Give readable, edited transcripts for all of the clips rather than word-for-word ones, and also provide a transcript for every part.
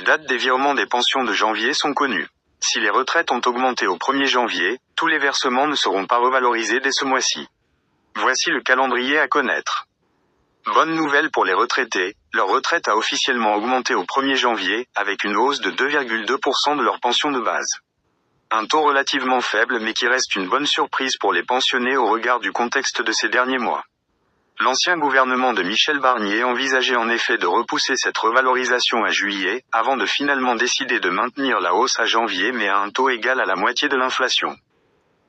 Les dates des virements des pensions de janvier sont connues. Si les retraites ont augmenté au 1er janvier, tous les versements ne seront pas revalorisés dès ce mois-ci. Voici le calendrier à connaître. Bonne nouvelle pour les retraités, leur retraite a officiellement augmenté au 1er janvier, avec une hausse de 2,2% de leur pension de base. Un taux relativement faible mais qui reste une bonne surprise pour les pensionnés au regard du contexte de ces derniers mois. L'ancien gouvernement de Michel Barnier envisageait en effet de repousser cette revalorisation à juillet, avant de finalement décider de maintenir la hausse à janvier mais à un taux égal à la moitié de l'inflation.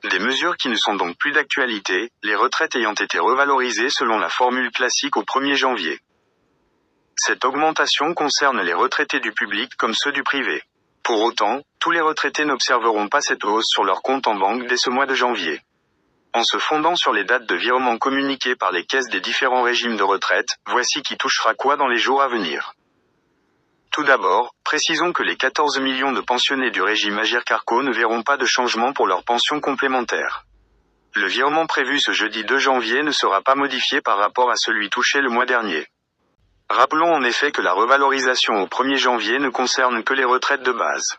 Des mesures qui ne sont donc plus d'actualité, les retraites ayant été revalorisées selon la formule classique au 1er janvier. Cette augmentation concerne les retraités du public comme ceux du privé. Pour autant, tous les retraités n'observeront pas cette hausse sur leur compte en banque dès ce mois de janvier. En se fondant sur les dates de virement communiquées par les caisses des différents régimes de retraite, voici qui touchera quoi dans les jours à venir. Tout d'abord, précisons que les 14 millions de pensionnés du régime Agirc-Arrco ne verront pas de changement pour leur pension complémentaire. Le virement prévu ce jeudi 2 janvier ne sera pas modifié par rapport à celui touché le mois dernier. Rappelons en effet que la revalorisation au 1er janvier ne concerne que les retraites de base.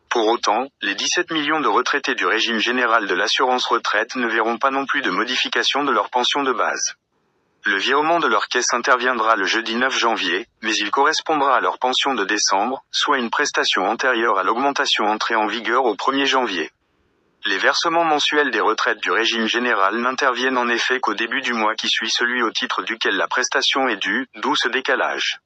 Pour autant, les 17 millions de retraités du régime général de l'assurance retraite ne verront pas non plus de modification de leur pension de base. Le virement de leur caisse interviendra le jeudi 9 janvier, mais il correspondra à leur pension de décembre, soit une prestation antérieure à l'augmentation entrée en vigueur au 1er janvier. Les versements mensuels des retraites du régime général n'interviennent en effet qu'au début du mois qui suit celui au titre duquel la prestation est due, d'où ce décalage.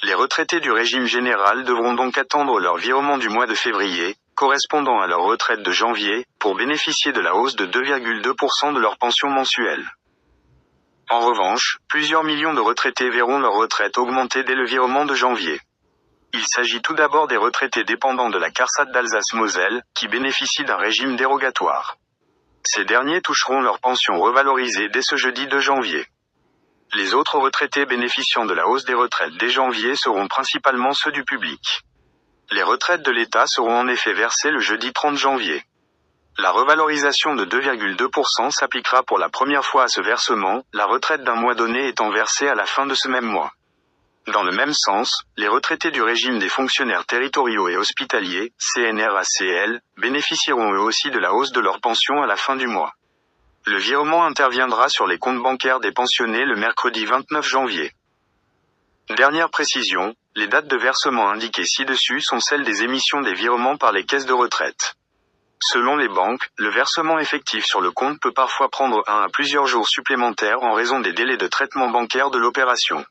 Les retraités du régime général devront donc attendre leur virement du mois de février, correspondant à leur retraite de janvier, pour bénéficier de la hausse de 2,2% de leur pension mensuelle. En revanche, plusieurs millions de retraités verront leur retraite augmenter dès le virement de janvier. Il s'agit tout d'abord des retraités dépendants de la CARSAT d'Alsace-Moselle, qui bénéficient d'un régime dérogatoire. Ces derniers toucheront leur pension revalorisée dès ce jeudi 2 janvier. Les autres retraités bénéficiant de la hausse des retraites dès janvier seront principalement ceux du public. Les retraites de l'État seront en effet versées le jeudi 30 janvier. La revalorisation de 2,2% s'appliquera pour la première fois à ce versement, la retraite d'un mois donné étant versée à la fin de ce même mois. Dans le même sens, les retraités du régime des fonctionnaires territoriaux et hospitaliers, CNRACL, bénéficieront eux aussi de la hausse de leur pension à la fin du mois. Le virement interviendra sur les comptes bancaires des pensionnés le mercredi 29 janvier. Dernière précision, les dates de versement indiquées ci-dessus sont celles des émissions des virements par les caisses de retraite. Selon les banques, le versement effectif sur le compte peut parfois prendre 1 à plusieurs jours supplémentaires en raison des délais de traitement bancaire de l'opération.